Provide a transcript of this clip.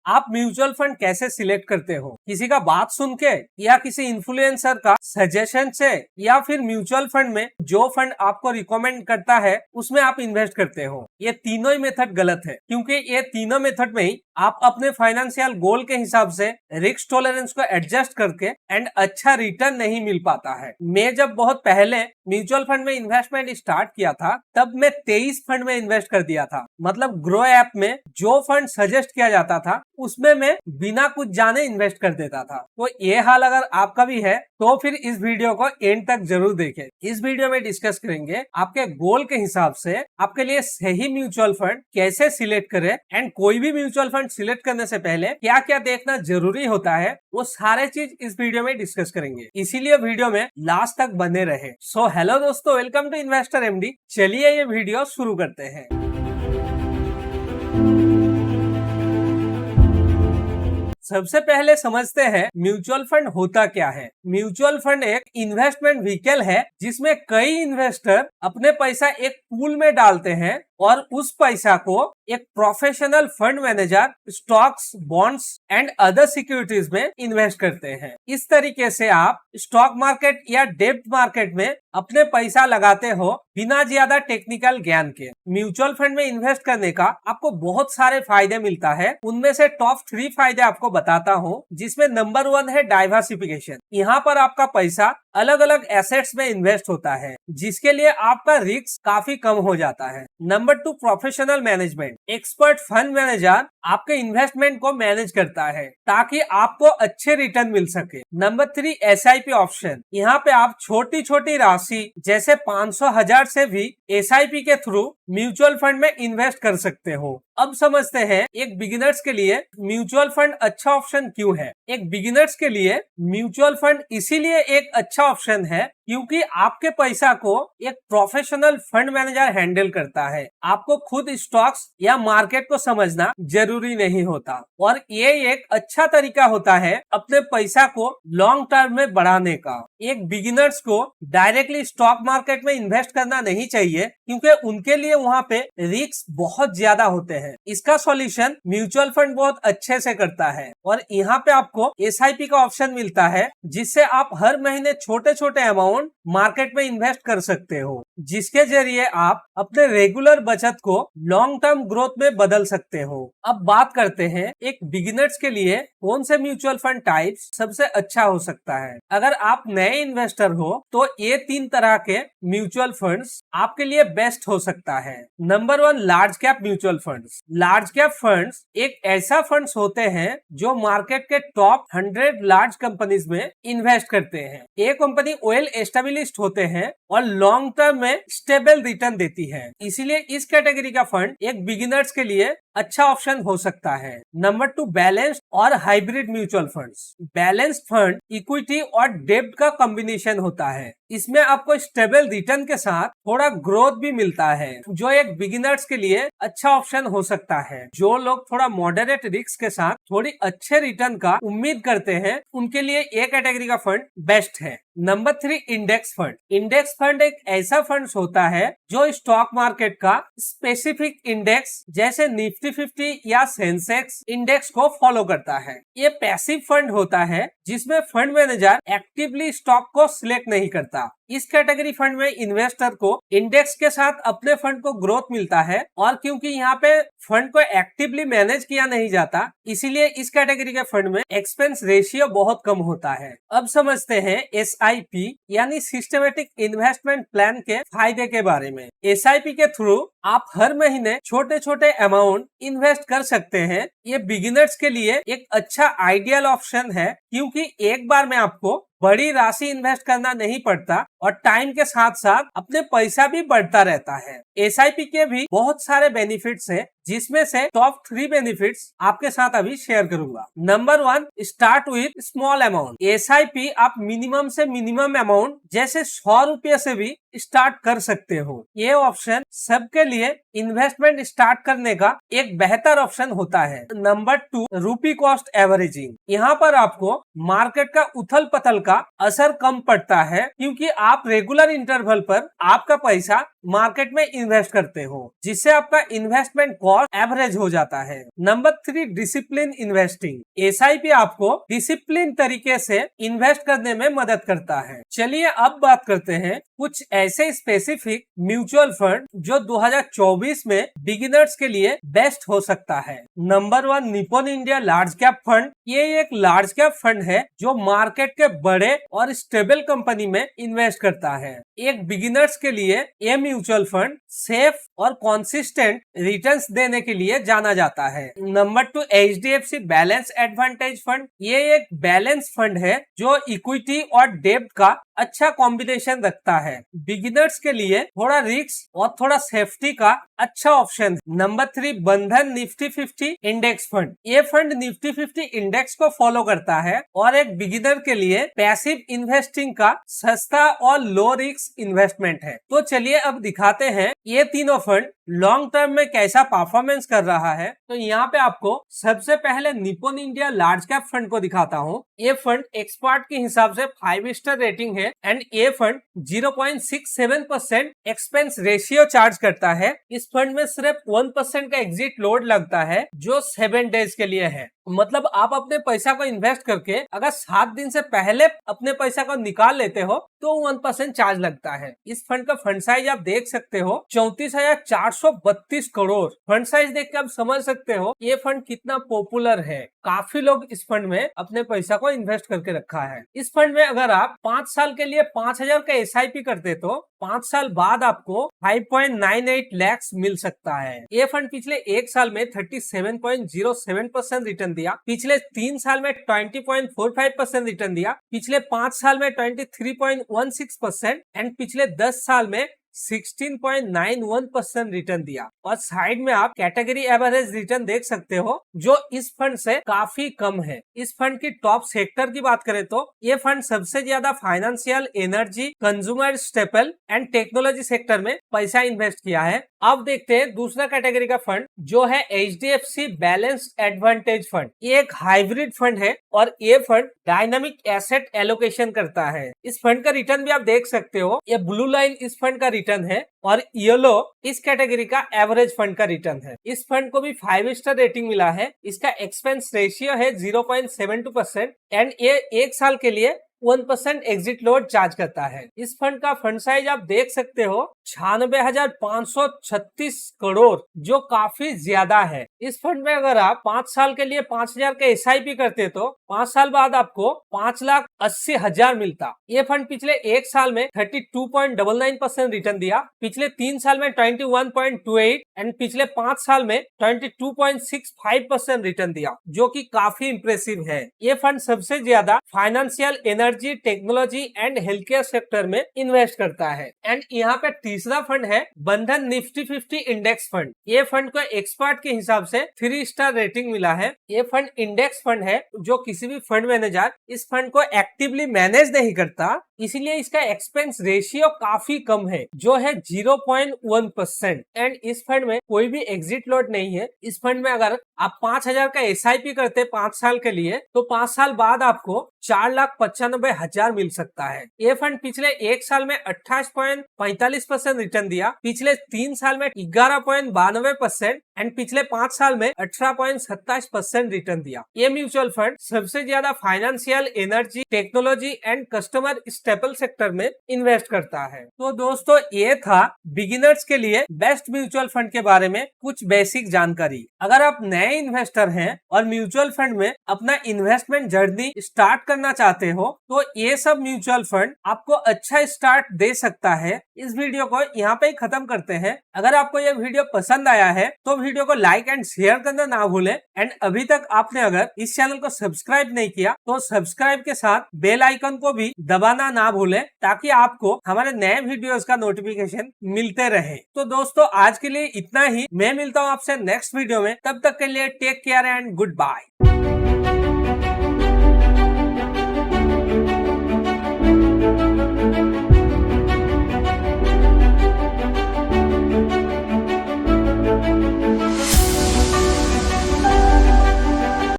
आप mutual fund कैसे select करते हो, किसी का बात सुन के या किसी इन्फ्लुएंसर का सजेशन से, या फिर म्यूचुअल फंड में जो फंड आपको रिकमेंड करता है उसमें आप इन्वेस्ट करते हो। ये तीनों ही मेथड गलत है, क्योंकि ये तीनों मेथड में ही आप अपने फाइनेंशियल गोल के हिसाब से रिस्क टॉलरेंस को एडजस्ट करके एंड अच्छा रिटर्न नहीं मिल पाता है। मैं जब बहुत पहले म्यूचुअल फंड में इन्वेस्टमेंट स्टार्ट किया था तब मैं 23 फंड में इन्वेस्ट कर दिया था। मतलब ग्रो ऐप में जो फंड सजेस्ट किया जाता था उसमें मैं बिना कुछ जाने इन्वेस्ट कर देता था। तो ये हाल अगर आपका भी है तो फिर इस वीडियो को एंड तक जरूर देखें। इस वीडियो में डिस्कस करेंगे आपके गोल के हिसाब से आपके लिए सही म्यूचुअल फंड कैसे सिलेक्ट करें एंड कोई भी म्यूचुअल फंड सिलेक्ट करने से पहले क्या क्या देखना जरूरी होता है, वो सारे चीज इस वीडियो में डिस्कस करेंगे। इसीलिए वीडियो में लास्ट तक बने रहे। सो हेलो दोस्तों, वेलकम टू इन्वेस्टर एमडी। चलिए ये वीडियो शुरू करते हैं। सबसे पहले समझते हैं म्यूचुअल फंड होता क्या है। म्यूचुअल फंड एक इन्वेस्टमेंट व्हीकल है जिसमें कई इन्वेस्टर अपने पैसा एक पूल में डालते हैं और उस पैसा को एक professional fund manager stocks, bonds and other securities में इन्वेस्ट करते हैं। इस तरीके से आप स्टॉक मार्केट या डेब्ट मार्केट में अपने पैसा लगाते हो बिना ज्यादा टेक्निकल ज्ञान के। म्यूचुअल फंड में इन्वेस्ट करने का आपको बहुत सारे फायदे मिलता है। उनमें से टॉप 3 फायदे आपको बताता हूँ, जिसमें नंबर 1 है डाइवर्सिफिकेशन। यहाँ पर आपका पैसा अलग अलग एसेट्स में इन्वेस्ट होता है, जिसके लिए आपका रिस्क काफी कम हो जाता है। Number 2 professional management. Expert fund manager आपके इन्वेस्टमेंट को मैनेज करता है ताकि आपको अच्छे रिटर्न मिल सके। Number 3 SIP option. यहाँ पे आप छोटी छोटी राशि जैसे 500,000 से भी SIP के थ्रू म्यूचुअल फंड में इन्वेस्ट कर सकते हो। अब समझते हैं एक बिगिनर्स के लिए म्यूचुअल फंड अच्छा ऑप्शन क्यों है। एक बिगिनर्स के लिए म्यूचुअल फंड इसीलिए एक अच्छा ऑप्शन है क्योंकि आपके पैसा को एक प्रोफेशनल फंड मैनेजर हैंडल करता है। आपको खुद स्टॉक्स या मार्केट को समझना जरूरी नहीं होता और ये एक अच्छा तरीका होता है अपने पैसा को लॉन्ग टर्म में बढ़ाने का। एक बिगिनर्स को डायरेक्टली स्टॉक मार्केट में इन्वेस्ट करना नहीं चाहिए क्योंकि उनके लिए वहाँ पे रिस्क बहुत ज्यादा होते हैं। इसका सॉल्यूशन म्यूचुअल फंड बहुत अच्छे से करता है और यहाँ पे आपको SIP का ऑप्शन मिलता है, जिससे आप हर महीने छोटे छोटे अमाउंट मार्केट में इन्वेस्ट कर सकते हो, जिसके जरिए आप अपने रेगुलर बचत को लॉन्ग टर्म ग्रोथ में बदल सकते हो। अब बात करते हैं एक बिगिनर्स के लिए कौन से म्यूचुअल फंड टाइप सबसे अच्छा हो सकता है। अगर आप नए इन्वेस्टर हो तो ये 3 तरह के म्यूचुअल फंड्स आपके लिए बेस्ट हो सकता है। Number 1 large cap mutual funds. Large cap funds एक ऐसा फंड्स होते हैं जो मार्केट के टॉप 100 लार्ज कंपनीज में इन्वेस्ट करते हैं। ये कंपनी वेल एस्टेब्लिश्ड होते हैं और लॉन्ग टर्म में स्टेबल रिटर्न देती है, इसीलिए इस कैटेगरी का फंड एक बिगिनर्स के लिए अच्छा ऑप्शन हो सकता है। नंबर 2 बैलेंस्ड और hybrid mutual funds. Balanced fund equity और डेब्ट का कॉम्बिनेशन होता है। इसमें आपको स्टेबल रिटर्न के साथ थोड़ा ग्रोथ भी मिलता है, जो एक बिगिनर्स के लिए अच्छा ऑप्शन हो सकता है। जो लोग थोड़ा मॉडरेट रिस्क के साथ थोड़ी अच्छे रिटर्न का उम्मीद करते हैं, उनके लिए ये कैटेगरी का फंड बेस्ट है। Number 3 index fund. Index fund एक ऐसा फंड होता है जो स्टॉक मार्केट का स्पेसिफिक इंडेक्स जैसे निफ्टी 50 या सेंसेक्स इंडेक्स को फॉलो करता है। ये पैसिव फंड होता है जिसमें फंड मैनेजर एक्टिवली स्टॉक को सिलेक्ट नहीं करता। इस कैटेगरी फंड में इन्वेस्टर को इंडेक्स के साथ अपने फंड को ग्रोथ मिलता है और क्योंकि यहाँ पे फंड को एक्टिवली मैनेज किया नहीं जाता, इसीलिए इस कैटेगरी के फंड में एक्सपेंस रेशियो बहुत कम होता है। अब समझते हैं SIP यानी सिस्टमेटिक इन्वेस्टमेंट प्लान के फायदे के बारे में। SIP के थ्रू आप हर महीने छोटे छोटे अमाउंट इन्वेस्ट कर सकते हैं। ये बिगिनर्स के लिए एक अच्छा आइडियल ऑप्शन है क्योंकि एक बार में आपको बड़ी राशि इन्वेस्ट करना नहीं पड़ता और टाइम के साथ साथ अपने पैसा भी बढ़ता रहता है। SIP के भी बहुत सारे बेनिफिट्स हैं, जिसमें से टॉप 3 बेनिफिट्स आपके साथ अभी शेयर करूंगा। Number 1 start with small amount. SIP आप मिनिमम से मिनिमम अमाउंट जैसे 100 रुपये से भी स्टार्ट कर सकते हो। ये ऑप्शन सबके लिए इन्वेस्टमेंट स्टार्ट करने का एक बेहतर ऑप्शन होता है। नंबर 2 रूपी कॉस्ट एवरेजिंग। यहाँ पर आपको मार्केट का उथल पथल का असर कम पड़ता है क्योंकि आप रेगुलर इंटरवल पर आपका पैसा मार्केट में इन्वेस्ट करते हो, जिससे आपका इन्वेस्टमेंट कॉस्ट एवरेज हो जाता है। Number 3, discipline investing. एसआईपी आपको डिसिप्लिन तरीके से इन्वेस्ट करने में मदद करता है। चलिए अब बात करते हैं कुछ ऐसे स्पेसिफिक म्यूचुअल फंड जो 2024 में बिगिनर्स के लिए बेस्ट हो सकता है। Number 1, Nippon India large cap fund. ये एक लार्ज कैप फंड है जो मार्केट के बड़े और स्टेबल कंपनी में इन्वेस्ट करता है। एक बिगिनर्स के लिए ये म्यूचुअल फंड सेफ और कंसिस्टेंट रिटर्न्स देने के लिए जाना जाता है। Number 2, HDFC balance advantage fund. ये एक बैलेंस फंड है जो इक्विटी और डेब्ट का अच्छा कॉम्बिनेशन रखता है। बिगिनर्स के लिए थोड़ा रिस्क और थोड़ा सेफ्टी का अच्छा ऑप्शन। नंबर 3, बंधन निफ्टी 50 इंडेक्स फंड। ये फंड निफ्टी 50 इंडेक्स को फॉलो करता है और एक बिगिनर के लिए पैसिव इन्वेस्टिंग का सस्ता और लो रिस्क इन्वेस्टमेंट है। तो चलिए अब दिखाते हैं ये तीनों फंड लॉन्ग टर्म में कैसा परफॉर्मेंस कर रहा है। तो यहाँ पे आपको सबसे पहले Nippon India large cap fund को दिखाता हूँ। ये फंड एक्सपर्ट के हिसाब से 5 स्टार रेटिंग है एंड ये फंड 0.67% एक्सपेंस रेशियो चार्ज करता है। इस फंड में सिर्फ 1% का एग्जिट लोड लगता है जो 7 डेज के लिए है। मतलब आप अपने पैसा को इन्वेस्ट करके अगर 7 दिन से पहले अपने पैसा को निकाल लेते हो तो 1% चार्ज लगता है। इस फंड का फंड साइज आप देख सकते हो 34,432 करोड़। फंड साइज देख के आप समझ सकते हो ये फंड कितना पॉपुलर है। काफी लोग इस फंड में अपने पैसा को इन्वेस्ट करके रखा है। इस फंड में अगर आप 5 साल के लिए 5,000 का SIP करते तो 5 साल बाद आपको 5.98 लाख मिल सकता है। ये फंड पिछले 1 साल में 37.07% रिटर्न दिया, पिछले 3 साल में 20.45% रिटर्न दिया, पिछले 5 साल में 23.16% एंड पिछले 10 साल में 16.91% रिटर्न दिया। और साइड में आप कैटेगरी एवरेज रिटर्न देख सकते हो जो इस फंड से काफी कम है। इस फंड की टॉप सेक्टर की बात करें तो ये फंड सबसे ज्यादा financial, energy, consumer staple and technology sector में पैसा इन्वेस्ट किया है। अब देखते हैं दूसरा कैटेगरी का फंड जो है HDFC बैलेंस्ड एडवांटेज फंड। ये एक हाइब्रिड फंड है और ये फंड डायनामिक एसेट एलोकेशन करता है। इस फंड का रिटर्न भी आप देख सकते हो। ये ब्लू लाइन इस फंड का रिटर्न है और येलो इस कैटेगरी का एवरेज फंड का रिटर्न है। इस फंड को भी 5 स्टार रेटिंग मिला है। इसका एक्सपेंस रेशियो है 0.72% एंड ये 1 साल के लिए 1% एग्जिट लोड चार्ज करता है। इस फंड का फंड साइज आप देख सकते हो 96,536 करोड़ जो काफी ज्यादा है। इस फंड में अगर आप 5 साल के लिए 5,000 का SIP करते तो 5 साल बाद आपको 5,80,000 मिलता। ये फंड पिछले 1 साल में 32.99% रिटर्न दिया, पिछले 3 साल में 21.28 एंड पिछले 5 साल में 22.65% रिटर्न दिया जो कि काफी इंप्रेसिव है। ये फंड सबसे ज्यादा financial, energy, technology and health care sector में इन्वेस्ट करता है। एंड यहाँ पे तीसरा फंड है बंधन निफ्टी 50 इंडेक्स फंड। ये फंड को एक्सपर्ट के हिसाब से 3 स्टार रेटिंग मिला है। ये फंड इंडेक्स फंड है जो किसी भी फंड मैनेजर इस फंड को एक्टिवली मैनेज नहीं करता, इसीलिए इसका एक्सपेंस रेशियो काफी कम है जो है 0.1% एंड इस फंड में कोई भी एग्जिट लोड नहीं है। इस फंड में अगर आप 5,000 का SIP करते 5 साल के लिए तो 5 साल बाद आपको 4,95,000 मिल सकता है। ये फंड पिछले 1 साल में 28.45% रिटर्न दिया, पिछले 3 साल में 11.92% एंड पिछले 5 साल में 18.27% रिटर्न दिया। ये म्यूचुअल फंड सबसे ज्यादा financial, energy, technology and customer staple sector में इन्वेस्ट करता है। तो दोस्तों ये था बिगिनर्स के लिए बेस्ट म्यूचुअल फंड के बारे में कुछ बेसिक जानकारी। अगर आप नए इन्वेस्टर हैं और म्यूचुअल फंड में अपना इन्वेस्टमेंट जर्नी स्टार्ट करना चाहते हो तो ये सब म्यूचुअल फंड आपको अच्छा स्टार्ट दे सकता है। इस वीडियो को यहाँ पे ही खत्म करते हैं। अगर आपको ये वीडियो पसंद आया है तो वीडियो को लाइक एंड शेयर करना ना भूलें एंड अभी तक आपने अगर इस चैनल को सब्सक्राइब नहीं किया तो सब्सक्राइब के साथ बेल आइकन को भी दबाना ना भूलें ताकि आपको हमारे नए वीडियोस का नोटिफिकेशन मिलते रहे। तो दोस्तों आज के लिए इतना ही। मैं मिलता हूँ आपसे नेक्स्ट वीडियो में, तब तक के लिए take care and good bye.